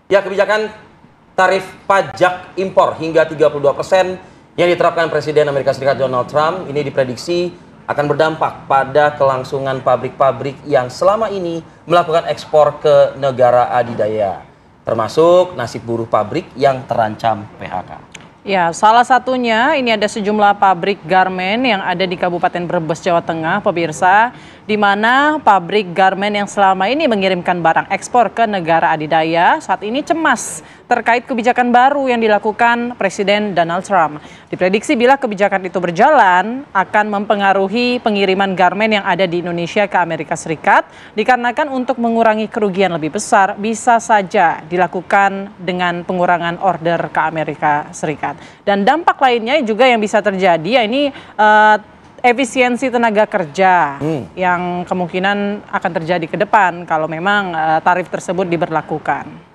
Ya, kebijakan tarif pajak impor hingga 32% yang diterapkan Presiden Amerika Serikat Donald Trump ini diprediksi akan berdampak pada kelangsungan pabrik-pabrik yang selama ini melakukan ekspor ke negara adidaya, termasuk nasib buruh pabrik yang terancam PHK. Ya, salah satunya ini ada sejumlah pabrik garmen yang ada di Kabupaten Brebes, Jawa Tengah, pemirsa, di mana pabrik garmen yang selama ini mengirimkan barang ekspor ke negara adidaya saat ini cemas terkait kebijakan baru yang dilakukan Presiden Donald Trump. Diprediksi bila kebijakan itu berjalan akan mempengaruhi pengiriman garmen yang ada di Indonesia ke Amerika Serikat, dikarenakan untuk mengurangi kerugian lebih besar bisa saja dilakukan dengan pengurangan order ke Amerika Serikat. Dan dampak lainnya juga yang bisa terjadi, ya ini efisiensi tenaga kerja yang kemungkinan akan terjadi ke depan kalau memang tarif tersebut diberlakukan.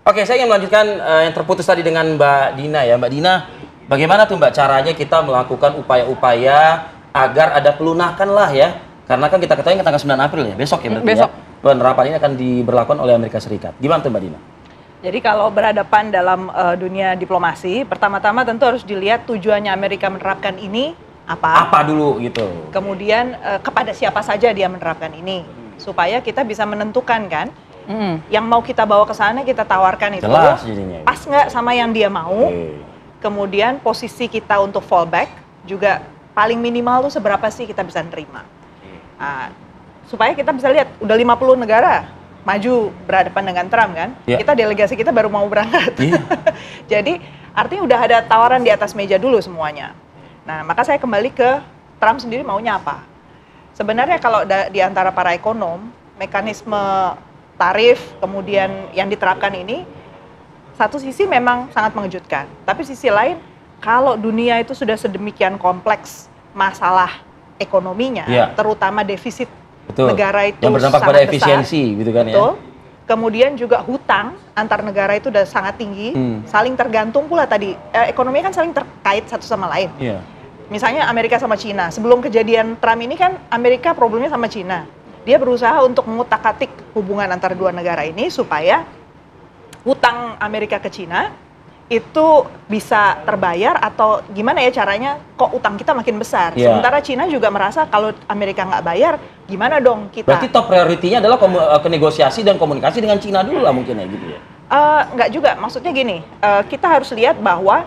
Oke, saya ingin melanjutkan yang terputus tadi dengan Mbak Dina ya. Mbak Dina, bagaimana tuh Mbak caranya kita melakukan upaya-upaya agar ada pelunakan lah ya? Karena kan kita ketahui tanggal 9 April ya, besok ya berarti besok. ya. Penerapan ini akan diberlakukan oleh Amerika Serikat. Gimana tuh Mbak Dina? Jadi kalau berhadapan dalam dunia diplomasi, pertama-tama tentu harus dilihat tujuannya Amerika menerapkan ini apa. Apa dulu gitu. Kemudian kepada siapa saja dia menerapkan ini. Supaya kita bisa menentukan kan, yang mau kita bawa ke sana kita tawarkan itu Jelas jadinya. pas nggak sama yang dia mau. Kemudian posisi kita untuk fallback juga paling minimal tuh seberapa sih kita bisa nerima. Nah, supaya kita bisa lihat, udah 50 negara maju berhadapan dengan Trump kan, kita delegasi kita baru mau berangkat. Jadi artinya udah ada tawaran di atas meja dulu semuanya. Nah, maka saya kembali ke Trump sendiri maunya apa. Sebenarnya kalau di antara para ekonom, mekanisme tarif kemudian yang diterapkan ini, satu sisi memang sangat mengejutkan. Tapi sisi lain, kalau dunia itu sudah sedemikian kompleks masalah ekonominya, terutama defisit negara itu yang berdampak pada efisiensi besar, gitu kan betul. Ya. Kemudian juga hutang antar negara itu udah sangat tinggi, saling tergantung pula tadi. Ekonomi kan saling terkait satu sama lain. Misalnya Amerika sama Cina. Sebelum kejadian Trump ini kan Amerika problemnya sama Cina. Dia berusaha untuk mengutak-atik hubungan antara dua negara ini supaya hutang Amerika ke Cina itu bisa terbayar, atau gimana ya caranya kok utang kita makin besar. Sementara Cina juga merasa kalau Amerika nggak bayar, gimana dong kita. Berarti top priority-nya adalah negosiasi dan komunikasi dengan Cina dulu lah mungkin ya gitu ya? Nggak juga, maksudnya gini, kita harus lihat bahwa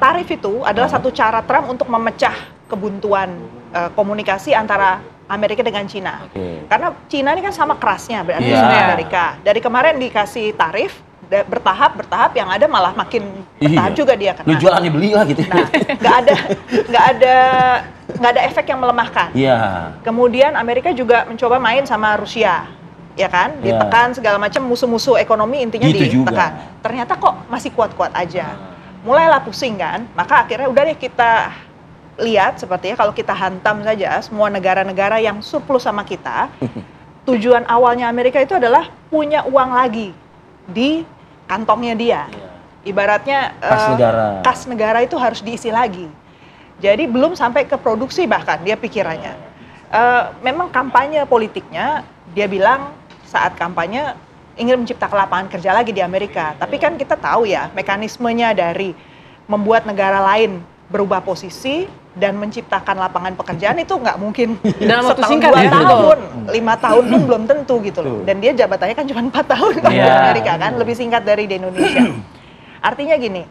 tarif itu adalah satu cara Trump untuk memecah kebuntuan komunikasi antara Amerika dengan Cina. Karena Cina ini kan sama kerasnya berarti sama Amerika. Dari kemarin dikasih tarif, bertahap yang ada malah makin bertahap juga dia kena. Lu jualannya beli lah gitu. Nah, nggak ada efek yang melemahkan. Kemudian Amerika juga mencoba main sama Rusia, ya kan? Ditekan segala macam, musuh-musuh ekonomi intinya gitu ditekan. Juga. Ternyata kok masih kuat-kuat aja. Mulailah pusing kan? Maka akhirnya udah deh kita lihat sepertinya kalau kita hantam saja semua negara-negara yang surplus sama kita. Tujuan awalnya Amerika itu adalah punya uang lagi di kantongnya dia. Ibaratnya kas negara itu harus diisi lagi. Jadi belum sampai ke produksi bahkan dia pikirannya. Memang kampanye politiknya dia bilang saat kampanye ingin menciptakan lapangan kerja lagi di Amerika. Tapi kan kita tahu ya mekanismenya dari membuat negara lain berubah posisi dan menciptakan lapangan pekerjaan itu nggak mungkin dalam waktu singkat 2 tahun, 5 tahun pun belum tentu gitu loh. Dan dia jabatannya kan cuma 4 tahun di Amerika kan, lebih singkat dari di Indonesia. Artinya gini,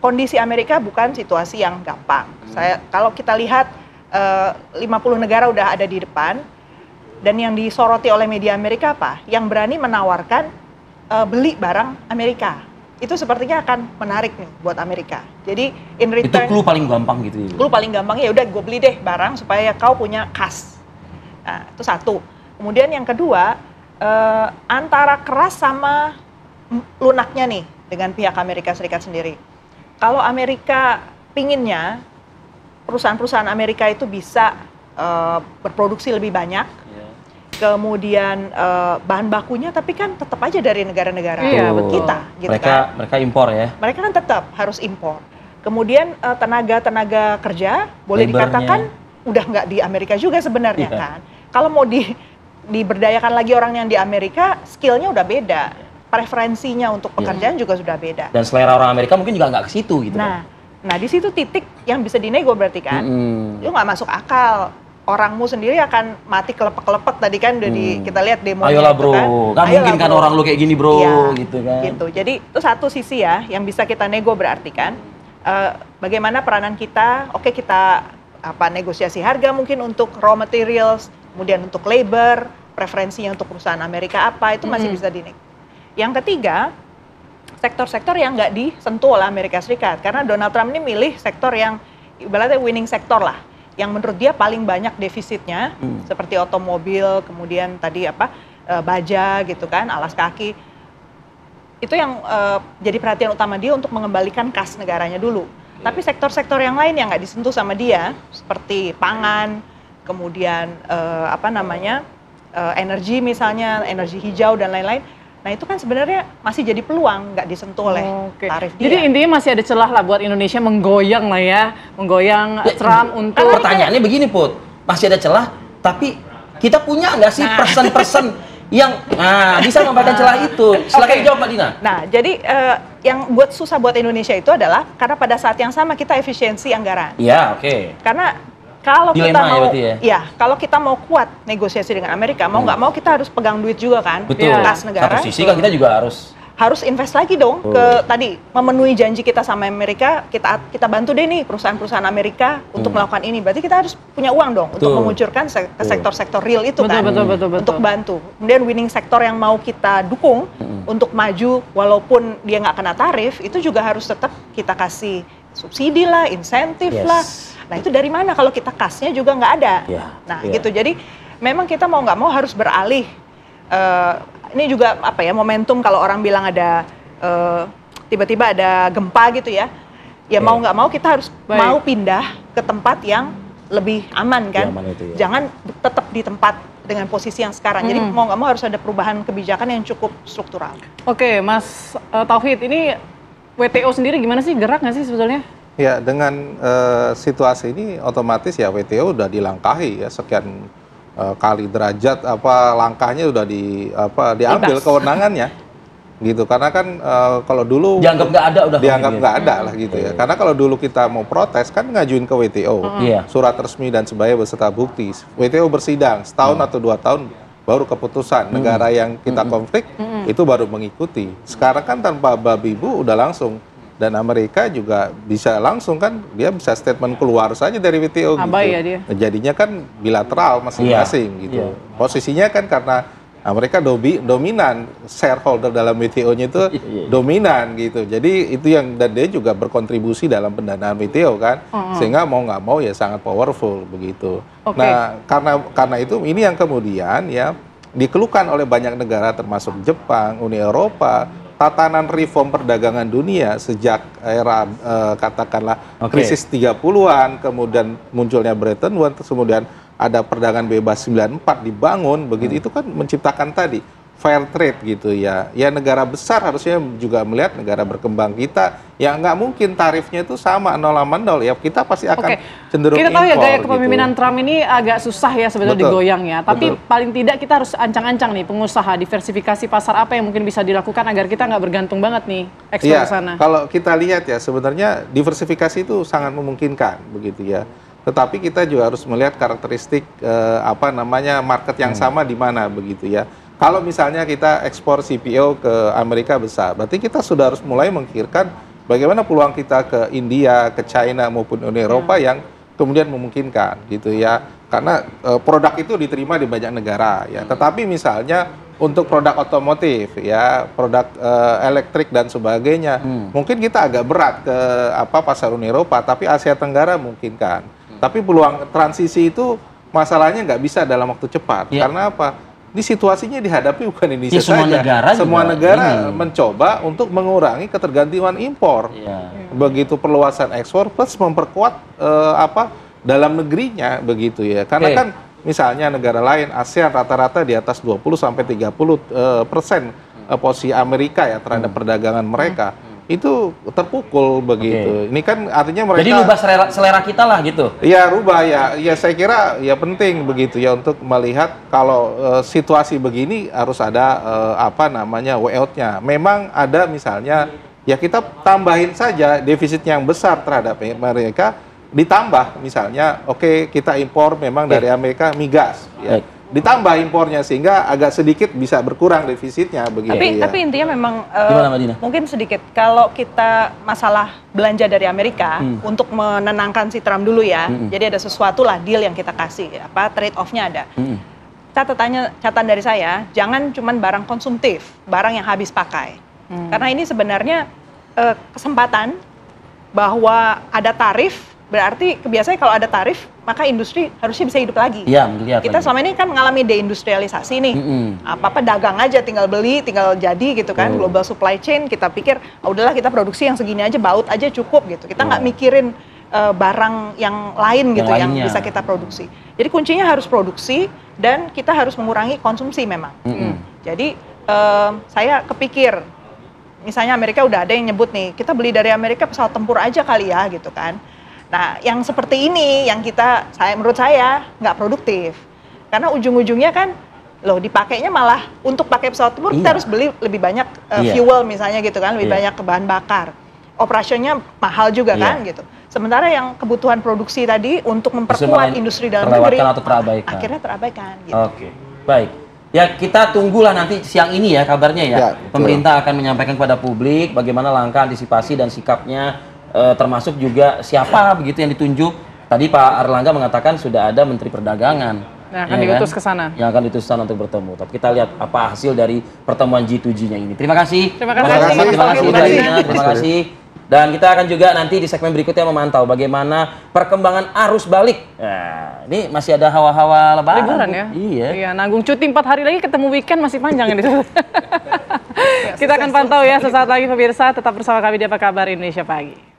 kondisi Amerika bukan situasi yang gampang. Kalau kita lihat 50 negara udah ada di depan, dan yang disoroti oleh media Amerika apa? Yang berani menawarkan beli barang Amerika. Itu sepertinya akan menarik nih buat Amerika. Jadi in return, itu clue paling gampang gitu ya. Clue paling gampang ya udah gue beli deh barang supaya kau punya kas. Nah, itu satu. Kemudian yang kedua, antara keras sama lunaknya nih dengan pihak Amerika Serikat sendiri. Kalau Amerika pinginnya perusahaan-perusahaan Amerika itu bisa berproduksi lebih banyak, kemudian bahan bakunya tapi kan tetap aja dari negara-negara kita gitu. Mereka impor ya. Mereka kan tetap harus impor. Kemudian tenaga kerja boleh dikatakan udah nggak di Amerika juga sebenarnya kan. Kalau mau diberdayakan lagi orang yang di Amerika, skillnya udah beda, preferensinya untuk pekerjaan juga sudah beda. Dan selera orang Amerika mungkin juga nggak ke situ gitu. Nah di situ titik yang bisa dinego berarti kan, itu nggak masuk akal. Orangmu sendiri akan mati kelepek-kelepek tadi kan udah kita lihat demonya. Ayolah bro, kan mungkin kan orang lu kayak gini bro, gitu kan. Gitu. Jadi itu satu sisi ya yang bisa kita nego berarti kan. Bagaimana peranan kita? Oke, kita negosiasi harga mungkin untuk raw materials, kemudian untuk labor, preferensinya untuk perusahaan Amerika apa itu masih bisa dinego. Yang ketiga, sektor-sektor yang nggak disentuh oleh Amerika Serikat karena Donald Trump ini milih sektor yang ibaratnya winning sektor lah, yang menurut dia paling banyak defisitnya, seperti otomobil, kemudian tadi baja gitu kan, alas kaki. Itu yang jadi perhatian utama dia untuk mengembalikan kas negaranya dulu. Tapi sektor-sektor yang lain yang nggak disentuh sama dia, seperti pangan, kemudian energi misalnya, energi hijau dan lain-lain. Nah itu kan sebenarnya masih jadi peluang, nggak disentuh oleh tarif dia. Jadi intinya masih ada celah lah buat Indonesia menggoyang lah ya, menggoyang Trump untuk... Pertanyaannya begini Put, masih ada celah, tapi kita punya nggak sih person-person yang bisa memanfaatkan celah itu? Silakan jawab Mbak Dina. Nah jadi yang susah buat Indonesia itu adalah karena pada saat yang sama kita efisiensi anggaran. Iya, oke. Karena kalau dilema kita mau, kalau kita mau kuat negosiasi dengan Amerika, mau nggak mau kita harus pegang duit juga kan, kas negara. Satu sisi kan kita juga harus invest lagi dong ke tadi memenuhi janji kita sama Amerika. Kita bantu deh nih perusahaan-perusahaan Amerika untuk melakukan ini. Berarti kita harus punya uang dong untuk mengucurkan ke sektor-sektor real itu kan, untuk bantu. Kemudian winning sektor yang mau kita dukung untuk maju, walaupun dia nggak kena tarif, itu juga harus tetap kita kasih subsidi lah, insentif lah. Nah itu dari mana kalau kita kasnya juga nggak ada. Gitu. Jadi memang kita mau nggak mau harus beralih. Ini juga momentum kalau orang bilang ada tiba-tiba ada gempa gitu ya. Ya mau nggak mau kita harus mau pindah ke tempat yang lebih aman kan. Jangan tetap di tempat dengan posisi yang sekarang. Jadi mau nggak mau harus ada perubahan kebijakan yang cukup struktural. Oke, Mas Tauhid, ini WTO sendiri gimana sih, gerak nggak sih sebetulnya? Ya, dengan situasi ini otomatis ya WTO udah dilangkahi ya, sekian kali derajat langkahnya udah diambil kewenangannya gitu. Karena kan kalau dulu dianggap nggak ada lah gitu ya. Karena kalau dulu kita mau protes kan ngajuin ke WTO, surat resmi dan sebagainya beserta bukti. WTO bersidang setahun atau 2 tahun baru keputusan. Negara yang kita konflik itu baru mengikuti. Sekarang kan tanpa babi bu udah langsung. Dan Amerika juga bisa langsung kan, dia bisa statement keluar saja dari WTO gitu. Ya dia. Jadinya kan bilateral masing-masing gitu. Posisinya kan karena Amerika dominan, shareholder dalam WTO-nya itu dominan gitu. Jadi itu yang, dan dia juga berkontribusi dalam pendanaan WTO kan. Sehingga mau nggak mau ya sangat powerful begitu. Nah karena itu ini yang kemudian ya dikeluhkan oleh banyak negara termasuk Jepang, Uni Eropa. Tatanan reform perdagangan dunia sejak era katakanlah krisis 30-an, kemudian munculnya Bretton Woods, kemudian ada perdagangan bebas 94 dibangun, begitu itu kan menciptakan tadi fair trade gitu ya. Ya negara besar harusnya juga melihat negara berkembang kita, ya nggak mungkin tarifnya itu sama 0,0 ya, kita pasti akan cenderung kita tahu impor, ya gaya kepemimpinan Trump ini agak susah ya sebetulnya digoyang ya, tapi paling tidak kita harus ancang-ancang nih pengusaha, diversifikasi pasar apa yang mungkin bisa dilakukan agar kita nggak bergantung banget nih ekspor ke sana. Kalau kita lihat ya sebenarnya diversifikasi itu sangat memungkinkan begitu ya. Tetapi kita juga harus melihat karakteristik market yang sama di mana begitu ya. Kalau misalnya kita ekspor CPO ke Amerika besar, berarti kita sudah harus mulai memikirkan bagaimana peluang kita ke India, ke China maupun Uni Eropa yang kemudian memungkinkan gitu ya. Karena produk itu diterima di banyak negara ya. Tetapi misalnya untuk produk otomotif ya, produk elektrik dan sebagainya, mungkin kita agak berat ke pasar Uni Eropa, tapi Asia Tenggara memungkinkan. Tapi peluang transisi itu masalahnya nggak bisa dalam waktu cepat. Karena apa? Ini situasinya dihadapi bukan Indonesia saja. Semua negara mencoba untuk mengurangi ketergantungan impor. Begitu perluasan ekspor plus memperkuat dalam negerinya begitu ya. Karena kan misalnya negara lain ASEAN rata-rata di atas 20-30% posisi Amerika ya terhadap perdagangan mereka. itu terpukul begitu. Ini kan artinya mereka. Jadi rubah selera kita lah gitu. Iya rubah ya. Ya saya kira ya penting begitu ya untuk melihat kalau situasi begini harus ada apa namanya way out-nya. Memang ada misalnya ya kita tambahin saja defisit yang besar terhadap mereka, ditambah misalnya oke, kita impor memang dari Amerika migas ya. Ditambah impornya sehingga agak sedikit bisa berkurang defisitnya begitu. Tapi intinya memang mungkin sedikit kalau kita masalah belanja dari Amerika untuk menenangkan si Trump dulu ya. Jadi ada sesuatu lah deal yang kita kasih, apa trade off-nya ada. Catatan dari saya, jangan cuman barang konsumtif, barang yang habis pakai. Karena ini sebenarnya kesempatan bahwa ada tarif. Berarti biasanya kalau ada tarif, maka industri harusnya bisa hidup lagi. Iya, menggeliat kita lagi. selama ini kan mengalami deindustrialisasi nih. Apa-apa dagang aja, tinggal beli, tinggal jadi gitu kan. Global supply chain, kita pikir, udahlah kita produksi yang segini aja, baut aja cukup gitu. Kita nggak mikirin barang yang lain gitu, yang bisa kita produksi. Jadi kuncinya harus produksi, dan kita harus mengurangi konsumsi memang. Jadi saya kepikir, misalnya Amerika udah ada yang nyebut nih, kita beli dari Amerika pesawat tempur aja kali ya gitu kan. Nah, yang seperti ini yang menurut saya nggak produktif. Karena ujung-ujungnya kan, dipakainya malah untuk pakai pesawat tempur kita harus beli lebih banyak fuel misalnya gitu kan, lebih banyak bahan bakar. Operasionnya mahal juga kan gitu. Sementara yang kebutuhan produksi tadi untuk memperkuat industri dalam negeri, akhirnya terabaikan. Gitu. Oke, baik. Ya kita tunggulah nanti siang ini ya kabarnya ya. Pemerintah akan menyampaikan kepada publik bagaimana langkah antisipasi dan sikapnya. Termasuk juga siapa begitu yang ditunjuk. Tadi Pak Airlangga mengatakan sudah ada Menteri Perdagangan yang akan diutus ke sana. Yang akan diutus ke sana untuk bertemu. Tapi kita lihat apa hasil dari pertemuan G2G-nya ini. Terima kasih. Terima kasih. Terima kasih. Dan kita akan juga nanti di segmen berikutnya memantau bagaimana perkembangan arus balik. Nah, ini masih ada hawa-hawa lebaran. Liburan ya? Iya, nanggung cuti 4 hari lagi, ketemu weekend masih panjang ini. Kita akan pantau ya sesaat lagi pemirsa. Tetap bersama kami di Apa Kabar Indonesia Pagi.